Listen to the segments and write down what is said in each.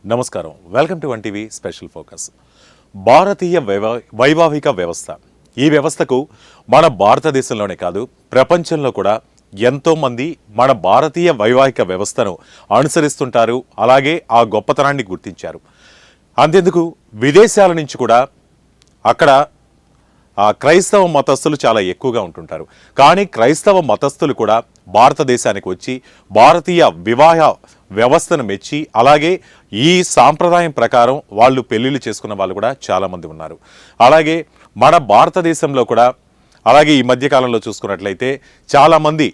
నమస్కారం. Welcome to one TV special focus. భారతీయ వైవాహిక వ్యవస్థ. ఈ వ్యవస్థకు మన భారతదేశంలోనే కాదు ప్రపంచంలో కూడా ఎంతోమంది మన భారతీయ వైవాహిక వ్యవస్థను అనుసరిస్తుంటారు. అలాగే ఆ గొప్పతనాన్ని గుర్తించారు. అంతెందుకు విదేశాల నుంచి కూడా అక్కడ క్రైస్తవ మతస్థులు చాలా ఎక్కువగా ఉంటుంటారు. కానీ క్రైస్తవ మతస్థులు కూడా భారతదేశానికి వచ్చి భారతీయ వివాహ వ్యవస్థను మెచ్చి అలాగే ఈ సాంప్రదాయం ప్రకారం వాళ్ళు పెళ్లిళ్ళు చేసుకున్న వాళ్ళు కూడా చాలామంది ఉన్నారు. అలాగే మన భారతదేశంలో కూడా అలాగే ఈ మధ్యకాలంలో చూసుకున్నట్లయితే చాలామంది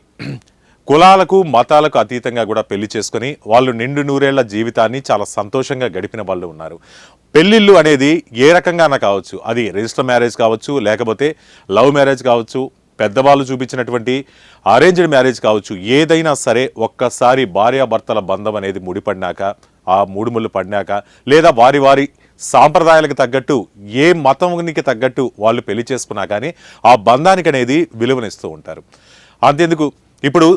కులాలకు మతాలకు అతీతంగా కూడా పెళ్లి చేసుకుని వాళ్ళు నిండు నూరేళ్ల జీవితాన్ని చాలా సంతోషంగా గడిపిన వాళ్ళు ఉన్నారు. పెళ్ళిళ్ళు అనేది ఏ రకంగానా కావచ్చు, అది రిజిస్టర్ మ్యారేజ్ కావచ్చు, లేకపోతే లవ్ మ్యారేజ్ కావచ్చు, పెద్దవాళ్ళు చూపించినటువంటి అరేంజ్డ్ మ్యారేజ్ కావచ్చు, ఏదైనా సరే ఒక్కసారి భార్యాభర్తల బంధం అనేది ముడిపడినాక, ఆ మూడుముళ్ళు పడినాక, లేదా వారి వారి సాంప్రదాయాలకు తగ్గట్టు ఏ మతానికి తగ్గట్టు వాళ్ళు పెళ్లి చేసుకున్నా కానీ ఆ బంధానికి అనేది విలువనిస్తూ ఉంటారు. అంతేందుకు ఇప్పుడు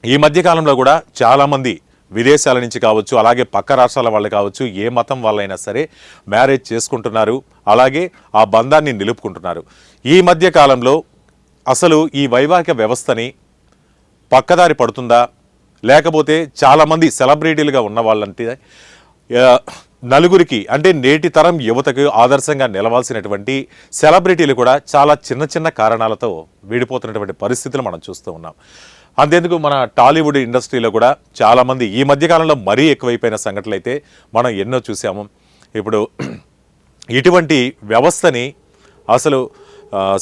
ఈ మధ్యకాలంలో కూడా చాలామంది విదేశాల నుంచి కావచ్చు, అలాగే పక్క రాష్ట్రాల వాళ్ళు కావచ్చు, ఏ మతం వాళ్ళైనా సరే మ్యారేజ్ చేసుకుంటున్నారు. అలాగే ఆ బంధాన్ని నిలుపుకుంటున్నారు. ఈ మధ్య కాలంలో అసలు ఈ వైవాహిక వ్యవస్థని పక్కదారి పడుతుందా, లేకపోతే చాలామంది సెలబ్రిటీలుగా ఉన్న వాళ్ళంటే నలుగురికి అంటే నేటి తరం యువతకు ఆదర్శంగా నిలవాల్సినటువంటి సెలబ్రిటీలు కూడా చాలా చిన్న చిన్న కారణాలతో విడిపోతున్నటువంటి పరిస్థితులు మనం చూస్తూ ఉన్నాం. అంతేందుకు మన టాలీవుడ్ ఇండస్ట్రీలో కూడా చాలామంది ఈ మధ్యకాలంలో మరీ ఎక్కువైపోయిన సంఘటనలు అయితే మనం ఎన్నో చూసాము. ఇప్పుడు ఇటువంటి వ్యవస్థని అసలు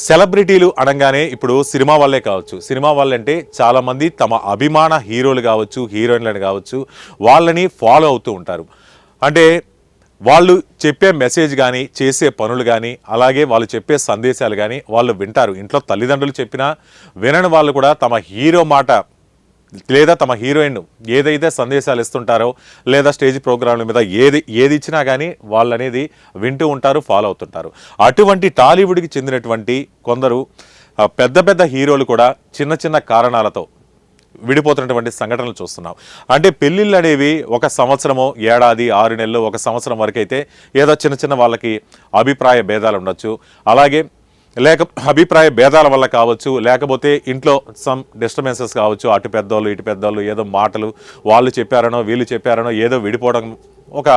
సెలబ్రిటీలు అనగానే ఇప్పుడు సినిమా వాళ్ళే కావచ్చు, సినిమా వాళ్ళంటే చాలామంది తమ అభిమాన హీరోలు కావచ్చు, హీరోయిన్లను కావచ్చు, వాళ్ళని ఫాలో అవుతూ ఉంటారు. అంటే వాళ్ళు చెప్పే మెసేజ్ కానీ, చేసే పనులు కానీ, అలాగే వాళ్ళు చెప్పే సందేశాలు కానీ వాళ్ళు వింటారు. ఇంట్లో తల్లిదండ్రులు చెప్పినా వినని వాళ్ళు కూడా తమ హీరో మాట లేదా తమ హీరోయిన్ ఏదైతే సందేశాలు ఇస్తుంటారో లేదా స్టేజ్ ప్రోగ్రాంల మీద ఏది ఇచ్చినా కానీ వాళ్ళు అనేది వింటూ ఉంటారు, ఫాలో అవుతుంటారు. అటువంటి టాలీవుడ్కి చెందినటువంటి కొందరు పెద్ద పెద్ద హీరోలు కూడా చిన్న చిన్న కారణాలతో విడిపోతున్నటువంటి సంఘటనలు చూస్తున్నాం. అంటే పెళ్ళిళ్ళు అనేవి ఒక సంవత్సరమో, ఏడాది, 6 నెలలు, ఒక సంవత్సరం వరకు అయితే ఏదో చిన్న చిన్న వాళ్ళకి అభిప్రాయ భేదాలు ఉండొచ్చు. అలాగే అభిప్రాయ భేదాల వల్ల కావచ్చు, లేకపోతే ఇంట్లో సమ్ డిస్టర్బెన్సెస్ కావచ్చు, అటు పెద్దోళ్ళు ఇటు పెద్దోళ్ళు ఏదో మాటలు వాళ్ళు చెప్పారనో వీళ్ళు చెప్పారనో ఏదో విడిపోవడం ఒక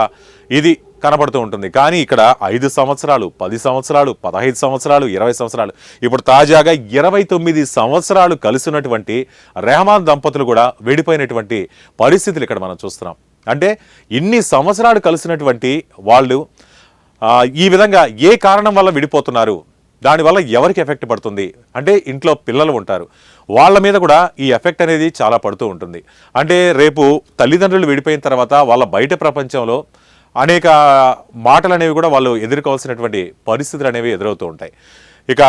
ఇది కనబడుతూ ఉంటుంది. కానీ ఇక్కడ 5 సంవత్సరాలు, 10 సంవత్సరాలు, 15 సంవత్సరాలు, 20 సంవత్సరాలు, ఇప్పుడు తాజాగా 29 సంవత్సరాలు కలిసినటువంటి రెహమాన్ దంపతులు కూడా విడిపోయినటువంటి పరిస్థితులు ఇక్కడ మనం చూస్తున్నాం. అంటే ఇన్ని సంవత్సరాలు కలిసినటువంటి వాళ్ళు ఈ విధంగా ఏ కారణం వల్ల విడిపోతున్నారు, దానివల్ల ఎవరికి ఎఫెక్ట్ పడుతుంది అంటే ఇంట్లో పిల్లలు ఉంటారు, వాళ్ళ మీద కూడా ఈ ఎఫెక్ట్ అనేది చాలా పడుతూ ఉంటుంది. అంటే రేపు తల్లిదండ్రులు విడిపోయిన తర్వాత వాళ్ళ బయట ప్రపంచంలో అనేక మాటలు అనేవి కూడా వాళ్ళు ఎదుర్కోవాల్సినటువంటి పరిస్థితులు అనేవి ఎదురవుతూ ఉంటాయి. ఇక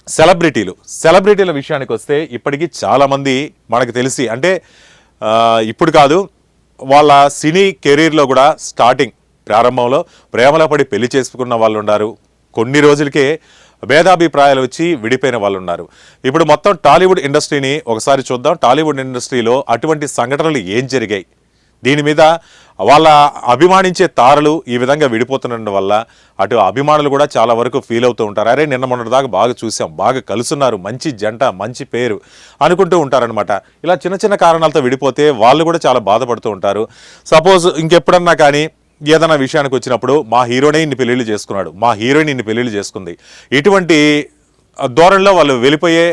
సెలబ్రిటీల విషయానికి వస్తే ఇప్పటికీ చాలామంది మనకు తెలిసి అంటే ఇప్పుడు కాదు, వాళ్ళ సినీ కెరీర్లో కూడా స్టార్టింగ్ ప్రారంభంలో ప్రేమలో పడి పెళ్లి చేసుకున్న వాళ్ళు ఉన్నారు. కొన్ని రోజులకే భేదాభిప్రాయాలు వచ్చి విడిపోయిన వాళ్ళు ఉన్నారు. ఇప్పుడు మొత్తం టాలీవుడ్ ఇండస్ట్రీని ఒకసారి చూద్దాం. టాలీవుడ్ ఇండస్ట్రీలో అటువంటి సంఘటనలు ఏం జరిగాయి, దీని మీద వాళ్ళ అభిమానించే తారలు ఈ విధంగా విడిపోతుండడం వల్ల అటు అభిమానులు కూడా చాలా వరకు ఫీల్ అవుతూ ఉంటారు. అరే నిన్న మొన్నటిదాకా బాగా చూసాం, బాగా కలుసున్నారు, మంచి జంట, మంచి పేరు అనుకుంటూ ఉంటారనమాట. ఇలా చిన్న చిన్న కారణాలతో విడిపోతే వాళ్ళు కూడా చాలా బాధపడుతూ ఉంటారు. సపోజ్ ఇంకెప్పుడన్నా కానీ ఏదైనా విషయానికి వచ్చినప్పుడు మా హీరోనే ఇన్ని పెళ్ళిళ్ళు చేసుకున్నాడు, మా హీరోయిన్ ఇన్ని పెళ్ళిళ్ళు చేసుకుంది, ఇటువంటి ధోరణిలో వాళ్ళు వెళ్ళిపోయే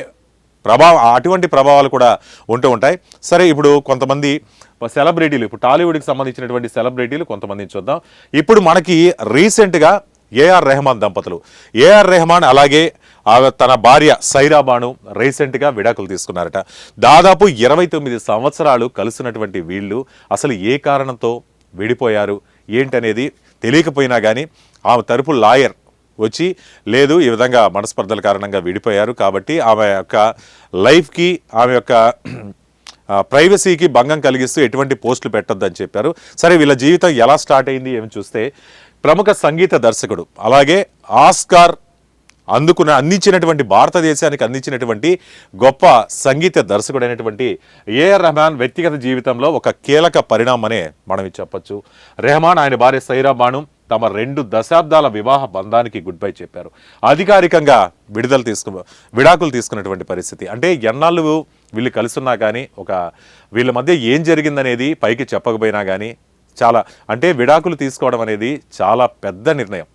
అటువంటి ప్రభావాలు కూడా ఉంటూ ఉంటాయి. సరే, ఇప్పుడు కొంతమంది సెలబ్రిటీలు, ఇప్పుడు టాలీవుడ్కి సంబంధించినటువంటి సెలబ్రిటీలు కొంతమందిని చూద్దాం. ఇప్పుడు మనకి రీసెంట్గా ఏఆర్ రెహమాన్ దంపతులు, ఏఆర్ రెహమాన్ అలాగే తన భార్య సైరా బాను రీసెంట్గా విడాకులు తీసుకున్నారట. దాదాపు 29 సంవత్సరాలు కలిసినటువంటి వీళ్ళు అసలు ఏ కారణంతో విడిపోయారు ఏంటనేది తెలియకపోయినా కానీ ఆమె తరపు లాయర్ వచ్చి లేదు, ఈ విధంగా మనస్పర్ధల కారణంగా విడిపోయారు కాబట్టి ఆమె యొక్క లైఫ్కి, ఆమె యొక్క ప్రైవసీకి భంగం కలిగిస్తూ ఎటువంటి పోస్టులు పెట్టొద్దని చెప్పారు. సరే, వీళ్ళ జీవితం ఎలా స్టార్ట్ అయింది ఏమి చూస్తే ప్రముఖ సంగీత దర్శకుడు అలాగే ఆస్కార్ అందించినటువంటి భారతదేశానికి అందించినటువంటి గొప్ప సంగీత దర్శకుడైనటువంటి ఏఆర్ రెహమాన్ వ్యక్తిగత జీవితంలో ఒక కీలక పరిణామనే మనం చెప్పొచ్చు. రెహమాన్ ఆయన భార్య సైరా బాను తమ 2 దశాబ్దాల వివాహ బంధానికి గుడ్ బై చెప్పారు. అధికారికంగా విడాకులు తీసుకున్నటువంటి పరిస్థితి. అంటే ఎన్నాళ్ళు వీళ్ళు కలుసున్నా కానీ వీళ్ళ మధ్య ఏం జరిగిందనేది పైకి చెప్పకపోయినా కానీ అంటే విడాకులు తీసుకోవడం అనేది చాలా పెద్ద నిర్ణయం.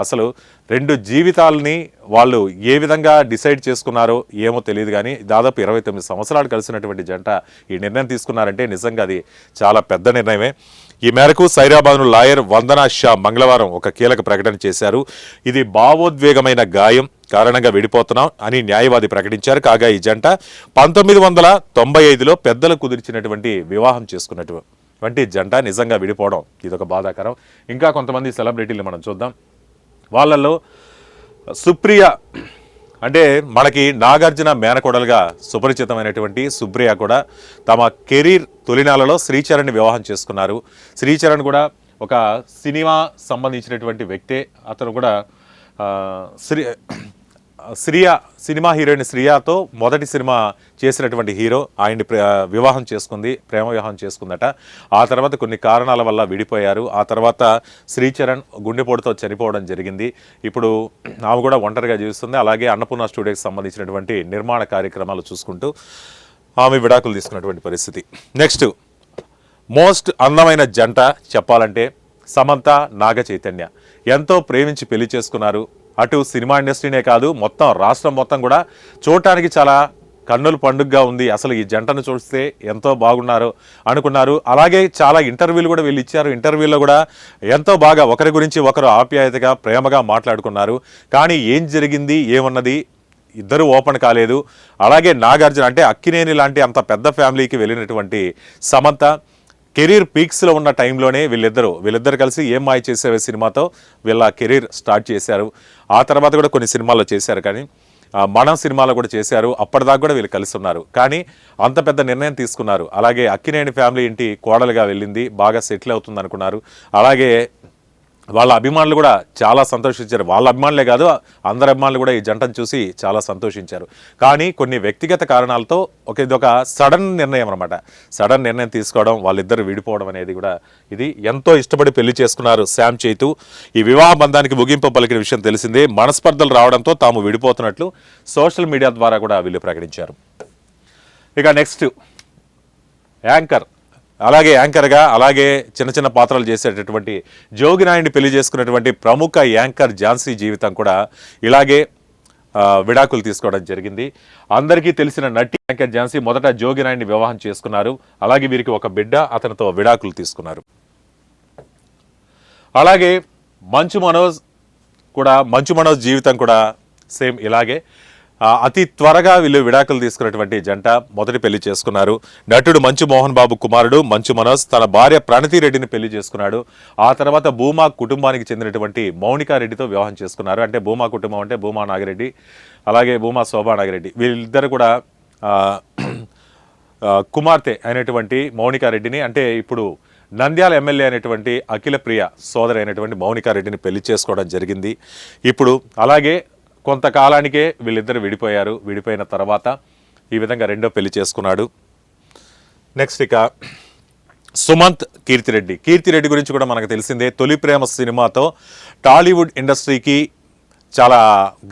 అసలు 2 జీవితాలని వాళ్ళు ఏ విధంగా డిసైడ్ చేసుకున్నారో ఏమో తెలియదు కానీ దాదాపు 29 సంవత్సరాలు కలిసినటువంటి జంట ఈ నిర్ణయం తీసుకున్నారంటే నిజంగా అది చాలా పెద్ద నిర్ణయమే. ఈ మేరకు సైరాబాద్ను లాయర్ వందనా షా మంగళవారం ఒక కీలక ప్రకటన చేశారు. ఇది భావోద్వేగమైన గాయం కారణంగా విడిపోతున్నాం అని న్యాయవాది ప్రకటించారు. కాగా ఈ జంట 1995లో పెద్దలు కుదిర్చినటువంటి వివాహం చేసుకున్నటువంటి జంట నిజంగా విడిపోవడం ఇదొక బాధాకరం. ఇంకా కొంతమంది సెలబ్రిటీలు మనం చూద్దాం. వాళ్ళల్లో సుప్రియ అంటే మనకి నాగార్జున మేనకోడలుగా సుపరిచితమైనటువంటి సుప్రియ కూడా తమ కెరీర్ తొలినాలలో శ్రీచరణ్ని వివాహం చేసుకున్నారు. శ్రీచరణ్ కూడా ఒక సినిమా సంబంధించినటువంటి వ్యక్తే. అతను కూడా సినిమా హీరోయిన్ శ్రియతో మొదటి సినిమా చేసినటువంటి హీరో ఆయన్ని ప్రేమ వివాహం చేసుకుందట. ఆ తర్వాత కొన్ని కారణాల వల్ల విడిపోయారు. ఆ తర్వాత శ్రీచరణ్ గుండెపోటుతో చనిపోవడం జరిగింది. ఇప్పుడు ఆమె కూడా ఒంటరిగా జీవిస్తుంది. అలాగే అన్నపూర్ణ స్టూడియోకి సంబంధించినటువంటి నిర్మాణ కార్యక్రమాలు చూసుకుంటూ ఆమె విడాకులు తీసుకున్నటువంటి పరిస్థితి. నెక్స్ట్ మోస్ట్ అందమైన జంట చెప్పాలంటే సమంత నాగ చైతన్య. ఎంతో ప్రేమించి పెళ్లి చేసుకున్నారు. అటు సినిమా ఇండస్ట్రీనే కాదు మొత్తం రాష్ట్రం మొత్తం కూడా చూడటానికి చాలా కన్నుల పండుగగా ఉంది. అసలు ఈ జంటను చూస్తే ఎంతో బాగున్నారు అనుకున్నారు. అలాగే చాలా ఇంటర్వ్యూలు కూడా వీళ్ళు ఇచ్చారు. ఇంటర్వ్యూలో కూడా ఎంతో బాగా ఒకరి గురించి ఒకరు ఆప్యాయతగా ప్రేమగా మాట్లాడుకున్నారు. కానీ ఏం జరిగింది ఏమన్నది ఇద్దరు ఓపెన్ కాలేదు. అలాగే నాగార్జున అంటే అక్కినేని లాంటి అంత పెద్ద ఫ్యామిలీకి వెళ్ళినటువంటి సమంత కెరీర్ పీక్స్లో ఉన్న టైంలోనే వీళ్ళిద్దరు కలిసి ఏం మాయ చేసేవే సినిమాతో వీళ్ళ కెరీర్ స్టార్ట్ చేశారు. ఆ తర్వాత కూడా కొన్ని సినిమాల్లో చేశారు. కానీ మనం సినిమాలో కూడా చేశారు. అప్పటిదాకా కూడా వీళ్ళు కలిసి ఉన్నారు. కానీ అంత పెద్ద నిర్ణయం తీసుకున్నారు. అలాగే అక్కినేని ఫ్యామిలీ ఇంటి కోడలుగా వెళ్ళింది. బాగా సెటిల్ అవుతుంది అనుకున్నారు. అలాగే వాళ్ళ అభిమానులు కూడా చాలా సంతోషించారు. వాళ్ళ అభిమానులే కాదు అందరి అభిమానులు కూడా ఈ జంటను చూసి చాలా సంతోషించారు. కానీ కొన్ని వ్యక్తిగత కారణాలతో ఇదొక సడన్ నిర్ణయం అనమాట. సడన్ నిర్ణయం తీసుకోవడం, వాళ్ళిద్దరు విడిపోవడం అనేది కూడా ఇది ఎంతో ఇష్టపడి పెళ్లి చేసుకున్నారు శామ్ చైతు. ఈ వివాహ బంధానికి ముగింపు పలికిన విషయం తెలిసిందే. మనస్పర్ధలు రావడంతో తాము విడిపోతున్నట్లు సోషల్ మీడియా ద్వారా కూడా వీళ్ళు ప్రకటించారు. ఇక నెక్స్ట్ యాంకర్ అలాగే యాంకర్గా అలాగే చిన్న చిన్న పాత్రలు చేసేటటువంటి జోగినాయుడిని పెళ్లి చేసుకున్నటువంటి ప్రముఖ యాంకర్ ఝాన్సీ జీవితం కూడా ఇలాగే విడాకులు తీసుకోవడం జరిగింది. అందరికీ తెలిసిన నటి యాంకర్ ఝాన్సీ మొదట జోగినాయుడిని వివాహం చేసుకున్నారు. అలాగే వీరికి ఒక బిడ్డ, అతనితో విడాకులు తీసుకున్నారు. అలాగే మంచు మనోజ్ జీవితం కూడా సేమ్ ఇలాగే అతి త్వరగా వీళ్ళు విడాకులు తీసుకున్నటువంటి జంట మొదటి పెళ్లి చేసుకున్నారు. నటుడు మంచు మోహన్ బాబు కుమారుడు మంచు మనోజ్ తన భార్య ప్రణతి రెడ్డిని పెళ్లి చేసుకున్నాడు. ఆ తర్వాత భూమా కుటుంబానికి చెందినటువంటి మౌనికా రెడ్డితో వివాహం చేసుకున్నారు. అంటే భూమా కుటుంబం అంటే భూమా నాగిరెడ్డి అలాగే భూమా శోభా నాగిరెడ్డి వీళ్ళిద్దరు కూడా కుమార్తె అయినటువంటి మౌనికా రెడ్డిని అంటే ఇప్పుడు నంద్యాల ఎమ్మెల్యే అయినటువంటి అఖిల ప్రియ సోదరి అయినటువంటి మౌనికా రెడ్డిని పెళ్లి చేసుకోవడం జరిగింది. ఇప్పుడు అలాగే కొంతకాలానికే వీళ్ళిద్దరు విడిపోయారు. విడిపోయిన తర్వాత ఈ విధంగా రెండో పెళ్లి చేసుకున్నాడు. నెక్స్ట్ ఇక సుమంత్ కీర్తిరెడ్డి గురించి కూడా మనకు తెలిసిందే. తొలి ప్రేమ సినిమాతో టాలీవుడ్ ఇండస్ట్రీకి చాలా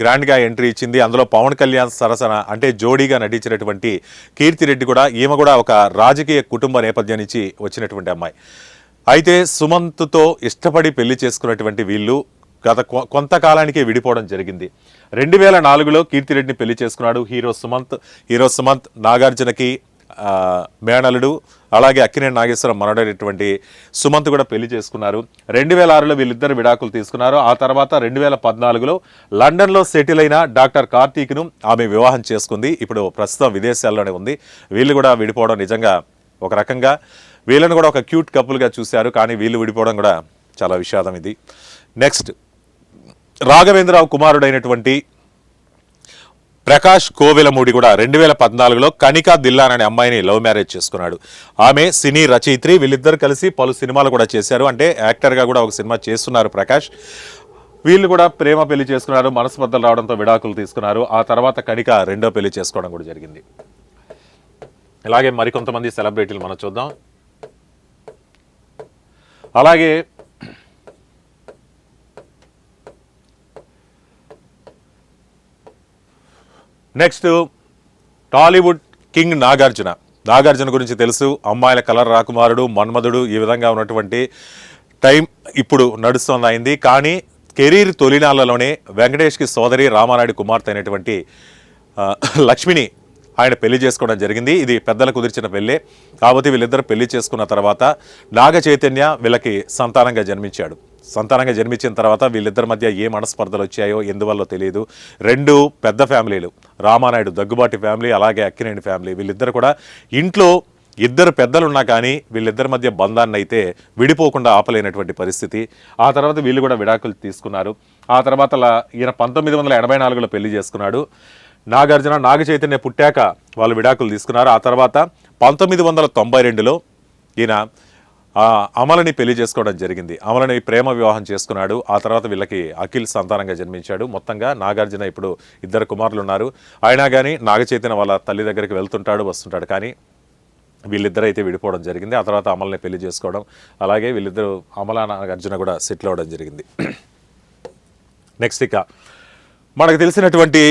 గ్రాండ్గా ఎంట్రీ ఇచ్చింది. అందులో పవన్ కళ్యాణ్ సరసన అంటే జోడీగా నటించినటువంటి కీర్తిరెడ్డి కూడా ఈమె కూడా ఒక రాజకీయ కుటుంబ నేపథ్యం నుంచి వచ్చినటువంటి అమ్మాయి. అయితే సుమంత్తో ఇష్టపడి పెళ్లి చేసుకున్నటువంటి వీళ్ళు గత కొంతకాలానికే విడిపోవడం జరిగింది. 2004లో కీర్తిరెడ్డిని పెళ్లి చేసుకున్నాడు హీరో సుమంత్ నాగార్జునకి మేనలుడు. అలాగే అక్కినేని నాగేశ్వరం మనడైనటువంటి సుమంత్ కూడా పెళ్లి చేసుకున్నారు. 2006లో వీళ్ళిద్దరు విడాకులు తీసుకున్నారు. ఆ తర్వాత 2014లో లండన్లో సెటిల్ అయిన డాక్టర్ కార్తీక్ను ఆమె వివాహం చేసుకుంది. ఇప్పుడు ప్రస్తుతం విదేశాల్లోనే ఉంది. వీళ్ళు కూడా విడిపోవడం నిజంగా ఒక రకంగా వీళ్ళని కూడా ఒక క్యూట్ కపుల్గా చూశారు. కానీ వీళ్ళు విడిపోవడం కూడా చాలా విషాదం ఇది. నెక్స్ట్ రాఘవేంద్రరావు కుమారుడైనటువంటి ప్రకాష్ కోవెలమూడి కూడా 2014లో కనికా దిల్లాన్ అనే అమ్మాయిని లవ్ మ్యారేజ్ చేసుకున్నాడు. ఆమె సినీ రచయిత్రి. వీళ్ళిద్దరు కలిసి పలు సినిమాలు కూడా చేశారు. అంటే యాక్టర్గా కూడా ఒక సినిమా చేస్తున్నారు ప్రకాష్. వీళ్ళు కూడా ప్రేమ పెళ్లి చేసుకున్నారు, మనస్పర్ధలు రావడంతో విడాకులు తీసుకున్నారు. ఆ తర్వాత కనిక రెండో పెళ్లి చేసుకోవడం కూడా జరిగింది. ఇలాగే మరికొంతమంది సెలబ్రిటీలు మనం చూద్దాం. అలాగే నెక్స్ట్ టాలీవుడ్ కింగ్ నాగార్జున గురించి తెలుసు. అమ్మాయిల కలర్ రాకుమారుడు, మన్మధుడు, ఈ విధంగా ఉన్నటువంటి టైం ఇప్పుడు నడుస్తోంది. కానీ కెరీర్ తొలినాళ్లలోనే వెంకటేష్కి సోదరి రామానాయుడు కుమార్తె అయినటువంటి లక్ష్మిని ఆయన పెళ్లి చేసుకోవడం జరిగింది. ఇది పెద్దలు కుదిర్చిన పెళ్ళే. కాబట్టి వీళ్ళిద్దరు పెళ్లి చేసుకున్న తర్వాత నాగ చైతన్య వీళ్ళకి సంతానంగా జన్మించిన తర్వాత వీళ్ళిద్దరి మధ్య ఏ మనస్పర్ధలు వచ్చాయో ఎందువల్ల తెలియదు. రెండు పెద్ద ఫ్యామిలీలు, రామానాయుడు దగ్గుబాటి ఫ్యామిలీ, అలాగే అక్కినేని ఫ్యామిలీ, వీళ్ళిద్దరు కూడా ఇంట్లో ఇద్దరు పెద్దలున్నా కానీ వీళ్ళిద్దరి మధ్య బంధాన్ని అయితే విడిపోకుండా ఆపలేనటువంటి పరిస్థితి. ఆ తర్వాత వీళ్ళు కూడా విడాకులు తీసుకున్నారు. ఆ తర్వాత ఈయన 1984లో పెళ్లి చేసుకున్నాడు. నాగార్జున, నాగ చైతన్య పుట్టాక వాళ్ళు విడాకులు తీసుకున్నారు. ఆ తర్వాత 1992లో ఈయన అమలని పెళ్లి చేసుకోవడం జరిగింది. అమలని ప్రేమ వివాహం చేసుకున్నాడు. ఆ తర్వాత వీళ్ళకి అఖిల్ సంతానంగా జన్మించాడు. మొత్తంగా నాగార్జున ఇప్పుడు ఇద్దరు కుమారులు ఉన్నారు. అయినా కానీ నాగ చైతన్య వాళ్ళ తల్లి దగ్గరికి వెళ్తుంటాడు, వస్తుంటాడు. కానీ వీళ్ళిద్దరు అయితే విడిపోవడం జరిగింది. ఆ తర్వాత అమలని పెళ్లి చేసుకోవడం, అలాగే వీళ్ళిద్దరూ అమల నాగార్జున కూడా సెటిల్ అవ్వడం జరిగింది. నెక్స్ట్ ఇక మనకు తెలిసినటువంటి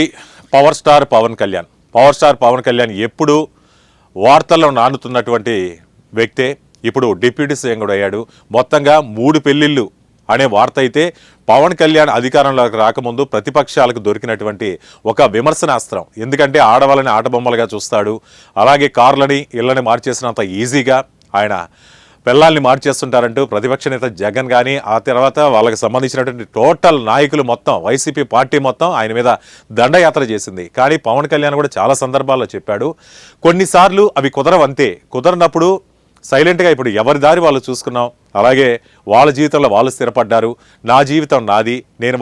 పవర్ స్టార్ పవన్ కళ్యాణ్ ఎప్పుడు వార్తల్లో నానుతున్నటువంటి వ్యక్తే. ఇప్పుడు డిప్యూటీ సీఎం కూడా అయ్యాడు. మొత్తంగా 3 పెళ్లిళ్ళు అనే వార్త అయితే పవన్ కళ్యాణ్ అధికారంలోకి రాకముందు ప్రతిపక్షాలకు దొరికినటువంటి ఒక విమర్శనాస్త్రం. ఎందుకంటే ఆడవాళ్ళని ఆటబొమ్మలుగా చూస్తాడు, అలాగే కార్లని ఇళ్ళని మార్చేసినంత ఈజీగా ఆయన పెళ్ళాల్ని మార్చేస్తుంటారంటూ ప్రతిపక్ష నేత జగన్ కానీ, ఆ తర్వాత వాళ్ళకి సంబంధించినటువంటి టోటల్ నాయకులు మొత్తం, వైసీపీ పార్టీ మొత్తం ఆయన మీద దండయాత్ర చేసింది. కానీ పవన్ కళ్యాణ్ కూడా చాలా సందర్భాల్లో చెప్పాడు, కొన్నిసార్లు అవి కుదరవంతే, కుదరనప్పుడు సైలెంట్గా ఇప్పుడు ఎవరి దారి వాళ్ళు చూసుకున్నాం, అలాగే వాళ్ళ జీవితంలో వాళ్ళు స్థిరపడ్డారు, నా జీవితం నాది, నేను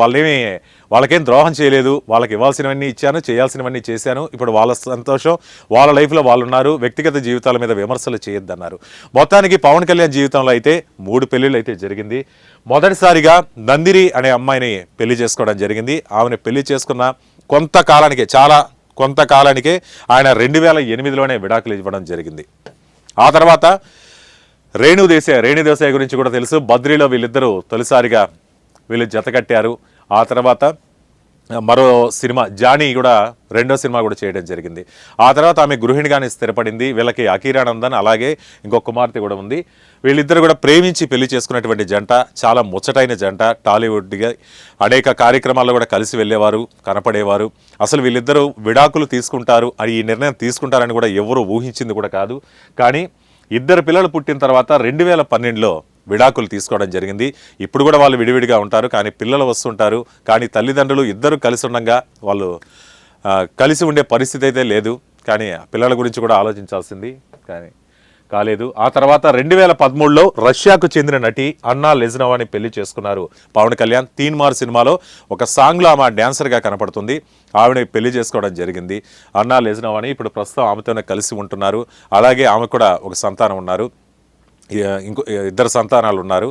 వాళ్ళకేం ద్రోహం చేయలేదు, వాళ్ళకి ఇవ్వాల్సినవన్నీ ఇచ్చాను, చేయాల్సినవన్నీ చేశాను, ఇప్పుడు వాళ్ళ సంతోషం, వాళ్ళ లైఫ్లో వాళ్ళు ఉన్నారు, వ్యక్తిగత జీవితాల మీద విమర్శలు చేయొద్దన్నారు. మొత్తానికి పవన్ కళ్యాణ్ జీవితంలో అయితే 3 పెళ్లిళ్ళు అయితే జరిగింది. మొదటిసారిగా నందిని అనే అమ్మాయిని పెళ్లి చేసుకోవడం జరిగింది. ఆమెను పెళ్లి చేసుకున్న కొంతకాలానికే ఆయన 2008లోనే విడాకులు ఇవ్వడం జరిగింది. ఆ తర్వాత రేణు దేశాయ్ గురించి కూడా తెలుసు. బద్రీలో వీళ్ళిద్దరూ తొలిసారిగా జత కట్టారు. ఆ తర్వాత మరో సినిమా జానీ కూడా రెండో సినిమా కూడా చేయడం జరిగింది. ఆ తర్వాత ఆమె గృహిణిగానే స్థిరపడింది. వీళ్ళకి అకీరానందన్ అలాగే ఇంకో కుమార్తె కూడా ఉంది. వీళ్ళిద్దరు కూడా ప్రేమించి పెళ్లి చేసుకున్నటువంటి జంట, చాలా ముచ్చటైన జంట. టాలీవుడ్గా అనేక కార్యక్రమాల్లో కూడా కలిసి వెళ్ళేవారు, కనపడేవారు. అసలు వీళ్ళిద్దరూ విడాకులు తీసుకుంటారు అని, ఈ నిర్ణయం తీసుకుంటారని కూడా ఎవరు ఊహించింది కూడా కాదు. కానీ ఇద్దరు పిల్లలు పుట్టిన తర్వాత 2012లో విడాకులు తీసుకోవడం జరిగింది. ఇప్పుడు కూడా వాళ్ళు విడివిడిగా ఉంటారు, కానీ పిల్లలు వస్తుంటారు. కానీ తల్లిదండ్రులు ఇద్దరు కలిసి ఉండగా వాళ్ళు కలిసి ఉండే పరిస్థితి అయితే లేదు. కానీ పిల్లల గురించి కూడా ఆలోచించాల్సింది, కానీ కాలేదు. ఆ తర్వాత 2013లో రష్యాకు చెందిన నటి అన్నా లెజ్నోవాని పెళ్లి చేసుకున్నారు పవన్ కళ్యాణ్. తీన్మార్ సినిమాలో ఒక సాంగ్లో ఆమె డాన్సర్గా కనపడుతుంది. ఆవిడ పెళ్లి చేసుకోవడం జరిగింది. అన్నా లెజ్నోవాని ఇప్పుడు ప్రస్తుతం ఆమెతోనే కలిసి ఉంటున్నారు. అలాగే ఆమె కూడా ఒక సంతానం ఉన్నారు, ఇంకో 2 సంతానాలు ఉన్నారు.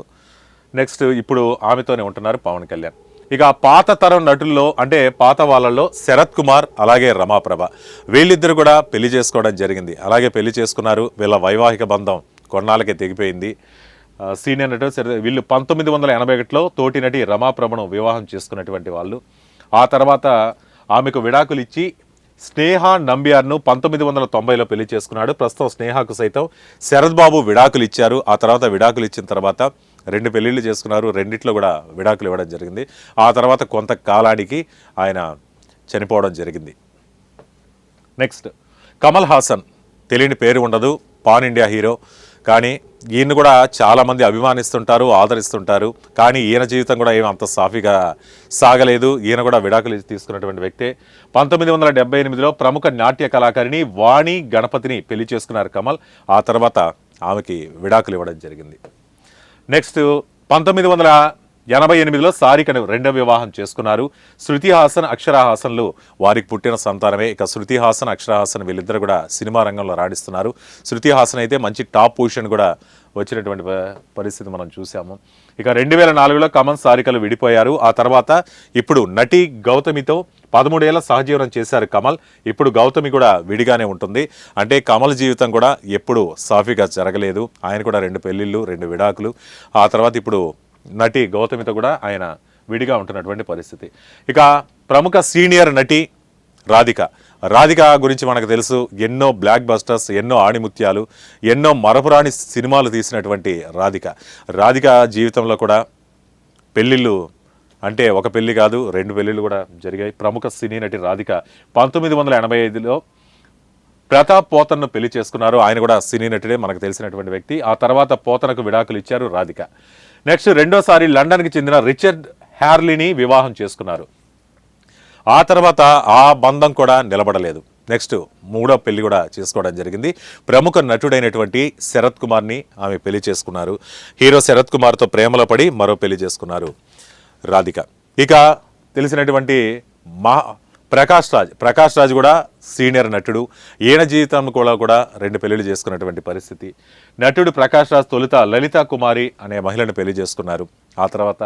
నెక్స్ట్ ఇప్పుడు ఆమెతోనే ఉంటున్నారు పవన్ కళ్యాణ్. ఇక పాత తరం నటుల్లో అంటే పాత వాళ్ళల్లో శరత్ కుమార్ అలాగే రమాప్రభ వీళ్ళిద్దరు కూడా పెళ్లి చేసుకోవడం జరిగింది. అలాగే పెళ్లి చేసుకున్నారు. వీళ్ళ వైవాహిక బంధం కొన్నాళ్ళకే తెగిపోయింది. సీనియర్ నటుడు వీళ్ళు 1981లో తోటి నటి రమాప్రభను వివాహం చేసుకున్నటువంటి వాళ్ళు. ఆ తర్వాత ఆమెకు విడాకులు ఇచ్చి స్నేహ నంబియార్ను 1990లో పెళ్లి చేసుకున్నాడు. ప్రస్తుతం స్నేహకు సైతం శరత్ బాబు విడాకులు ఇచ్చారు. ఆ తర్వాత విడాకులు ఇచ్చిన తర్వాత 2 పెళ్లిళ్ళు చేసుకున్నారు. రెండిట్లో కూడా విడాకులు ఇవ్వడం జరిగింది. ఆ తర్వాత కొంతకాలానికి ఆయన చనిపోవడం జరిగింది. నెక్స్ట్ కమల్ హాసన్, తెలియని పేరు ఉండదు, పాన్ ఇండియా హీరో. కానీ ఈయన కూడా చాలామంది అభిమానిస్తుంటారు, ఆదరిస్తుంటారు. కానీ ఈయన జీవితం కూడా ఏమి అంత సాఫీగా సాగలేదు. ఈయన కూడా విడాకులు తీసుకున్నటువంటి వ్యక్తే. 1978లో ప్రముఖ నాట్య కళాకారిణి వాణి గణపతిని పెళ్లి చేసుకున్నారు కమల్. ఆ తర్వాత ఆమెకి విడాకులు ఇవ్వడం జరిగింది. నెక్స్ట్ 88లో సారికను రెండవ వివాహం చేసుకున్నారు. శృతి హాసన్, అక్షరా హాసన్లు వారికి పుట్టిన సంతానమే. ఇక శృతి హాసన్, అక్షరా హాసన్ వీళ్ళిద్దరు కూడా సినిమా రంగంలో రాణిస్తున్నారు. శృతి హాసన్ అయితే మంచి టాప్ పొజిషన్ కూడా వచ్చినటువంటి పరిస్థితి మనం చూసాము. ఇక 2004లో కమల్, సారికలు విడిపోయారు. ఆ తర్వాత ఇప్పుడు నటి గౌతమితో 13 ఏళ్ల సహజీవనం చేశారు కమల్. ఇప్పుడు గౌతమి కూడా విడిగానే ఉంటుంది. అంటే కమల్ జీవితం కూడా ఎప్పుడు సాఫీగా జరగలేదు. ఆయన కూడా 2 పెళ్లిళ్ళు, 2 విడాకులు. ఆ తర్వాత ఇప్పుడు నటి గౌతమితో కూడా ఆయన విడిగా ఉంటున్నటువంటి పరిస్థితి. ఇక ప్రముఖ సీనియర్ నటి రాధిక గురించి మనకు తెలుసు. ఎన్నో బ్లాక్ బస్టర్స్, ఎన్నో ఆణిముత్యాలు, ఎన్నో మరపురాని సినిమాలు తీసినటువంటి రాధిక జీవితంలో కూడా పెళ్ళిళ్ళు అంటే ఒక పెళ్లి కాదు, 2 పెళ్లిళ్ళు కూడా జరిగాయి. ప్రముఖ సినీ నటి రాధిక 1985లో ప్రతాప్ పోతన్ను పెళ్లి చేసుకున్నారు. ఆయన కూడా సినీ నటుడే, మనకు తెలిసినటువంటి వ్యక్తి. ఆ తర్వాత పోతనకు విడాకులు ఇచ్చారు రాధిక. నెక్స్ట్ రెండోసారి లండన్కి చెందిన రిచర్డ్ హ్యార్లీని వివాహం చేసుకున్నారు. ఆ తర్వాత ఆ బంధం కూడా నిలబడలేదు. నెక్స్ట్ 3వ పెళ్లి కూడా చేసుకోవడం జరిగింది. ప్రముఖ నటుడైనటువంటి శరత్ కుమార్ని ఆమె పెళ్లి చేసుకున్నారు. హీరో శరత్ కుమార్తో ప్రేమలో పడి మరో పెళ్లి చేసుకున్నారు రాధిక. ఇక తెలిసినటువంటి ప్రకాష్ రాజ్ కూడా సీనియర్ నటుడు. ఈయన జీవితం కూడా 2 పెళ్లిళ్ళు చేసుకున్నటువంటి పరిస్థితి. నటుడు ప్రకాష్ రాజ్ తొలుత లలితా కుమారి అనే మహిళను పెళ్లి చేసుకున్నారు. ఆ తర్వాత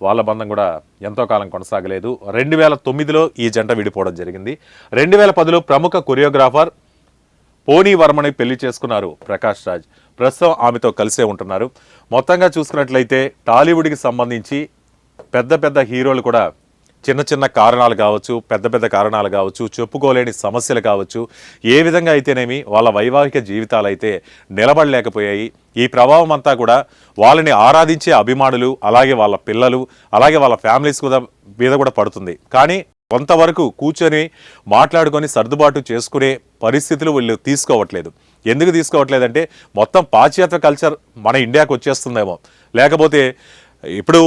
వాళ్ళ బంధం కూడా ఎంతో కాలం కొనసాగలేదు. 2009లో ఈ జంట విడిపోవడం జరిగింది. 2010లో ప్రముఖ కొరియోగ్రాఫర్ పోనీ వర్మని పెళ్లి చేసుకున్నారు ప్రకాష్ రాజ్. ప్రస్తుతం ఆమెతో కలిసే ఉంటున్నారు. మొత్తంగా చూసుకున్నట్లయితే టాలీవుడ్కి సంబంధించి పెద్ద హీరోలు కూడా చిన్న కారణాలు కావచ్చు, పెద్ద కారణాలు కావచ్చు, చెప్పుకోలేని సమస్యలు కావచ్చు, ఏ విధంగా అయితేనేమి వాళ్ళ వైవాహిక జీవితాలు అయితే నిలబడలేకపోయాయి. ఈ ప్రభావం అంతా కూడా వాళ్ళని ఆరాధించే అభిమానులు, అలాగే వాళ్ళ పిల్లలు, అలాగే వాళ్ళ ఫ్యామిలీస్ మీద కూడా పడుతుంది. కానీ కొంతవరకు కూర్చొని మాట్లాడుకొని సర్దుబాటు చేసుకునే పరిస్థితులు వీళ్ళు తీసుకోవట్లేదు. ఎందుకు తీసుకోవట్లేదంటే మొత్తం పాశ్చాత్య కల్చర్ మన ఇండియాకు వచ్చేస్తుందేమో, లేకపోతే ఇప్పుడు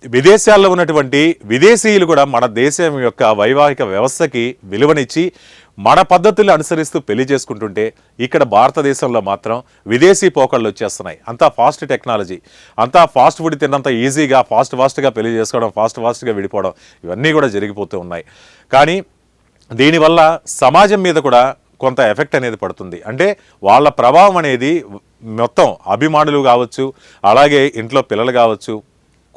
విదేశాల్లో ఉన్నటువంటి విదేశీయులు కూడా మన దేశం యొక్క వైవాహిక వ్యవస్థకి విలువనిచ్చి మన పద్ధతులు అనుసరిస్తూ పెళ్లి చేసుకుంటుంటే ఇక్కడ భారతదేశంలో మాత్రం విదేశీ పోకళ్ళు వచ్చేస్తున్నాయి. అంతా ఫాస్ట్ టెక్నాలజీ, అంతా ఫాస్ట్ ఫుడ్ తిన్నంత ఈజీగా ఫాస్ట్గా పెళ్లి చేసుకోవడం, ఫాస్ట్గా విడిపోవడం, ఇవన్నీ కూడా జరిగిపోతూ ఉన్నాయి. కానీ దీనివల్ల సమాజం మీద కూడా కొంత ఎఫెక్ట్ అనేది పడుతుంది. అంటే వాళ్ళ ప్రభావం అనేది మొత్తం అభిమానులు కావచ్చు, అలాగే ఇంట్లో పిల్లలు కావచ్చు,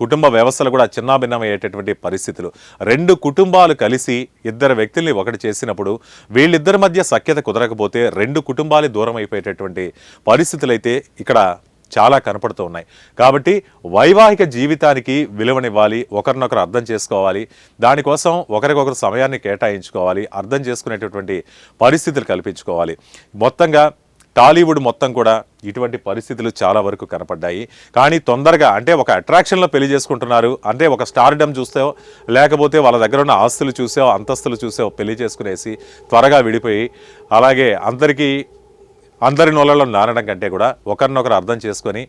కుటుంబ వ్యవస్థలు కూడా చిన్నాభిన్నమయ్యేటటువంటి పరిస్థితులు. 2 కుటుంబాలు కలిసి 2 వ్యక్తుల్ని ఒకటి చేసినప్పుడు వీళ్ళిద్దరి మధ్య సఖ్యత కుదరకపోతే 2 కుటుంబాలు దూరం అయిపోయేటటువంటి పరిస్థితులు అయితే ఇక్కడ చాలా కనపడుతూ ఉన్నాయి. కాబట్టి వైవాహిక జీవితానికి విలువనివ్వాలి, ఒకరినొకరు అర్థం చేసుకోవాలి, దానికోసం ఒకరికొకరు సమయాన్ని కేటాయించుకోవాలి, అర్థం చేసుకునేటటువంటి పరిస్థితులు కల్పించుకోవాలి. మొత్తంగా టాలీవుడ్ మొత్తం కూడా ఇటువంటి పరిస్థితులు చాలా వరకు కనపడ్డాయి. కానీ తొందరగా అంటే ఒక అట్రాక్షన్లో పెళ్లి చేసుకుంటున్నారు. అంటే ఒక స్టార్డమ్ చూస్తే, లేకపోతే వాళ్ళ దగ్గర ఉన్న ఆస్తులు చూసో, అంతస్తులు చూసో పెళ్లి చేసుకునేసి త్వరగా విడిపోయి, అలాగే అందరి నోళ్ళలో నానడం కంటే కూడా ఒకరినొకరు అర్థం చేసుకొని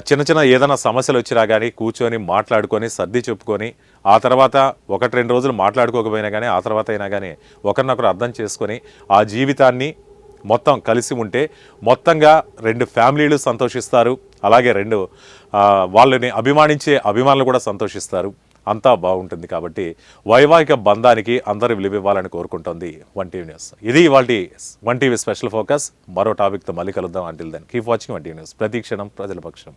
చిన్న ఏదైనా సమస్యలు వచ్చినా కానీ కూర్చొని మాట్లాడుకొని సర్ది చెప్పుకొని, ఆ తర్వాత 1-2 రోజులు మాట్లాడుకోకపోయినా కానీ ఆ తర్వాత అయినా కానీ ఒకరినొకరు అర్థం చేసుకొని ఆ జీవితాన్ని మొత్తం కలిసి ఉంటే మొత్తంగా 2 ఫ్యామిలీలు సంతోషిస్తారు. అలాగే 2 వాళ్ళని అభిమానించే అభిమానులు కూడా సంతోషిస్తారు. అంతా బాగుంటుంది. కాబట్టి వైవాహిక బంధానికి అందరూ విలువివ్వాలని కోరుకుంటోంది 1TV న్యూస్. ఇది ఇవాల్టి 1TV స్పెషల్ ఫోకస్. మరో టాపిక్తో మళ్ళీ కలుద్దాం. Until then keep watching 1TV news. ప్రతి క్షణం ప్రజల పక్షం.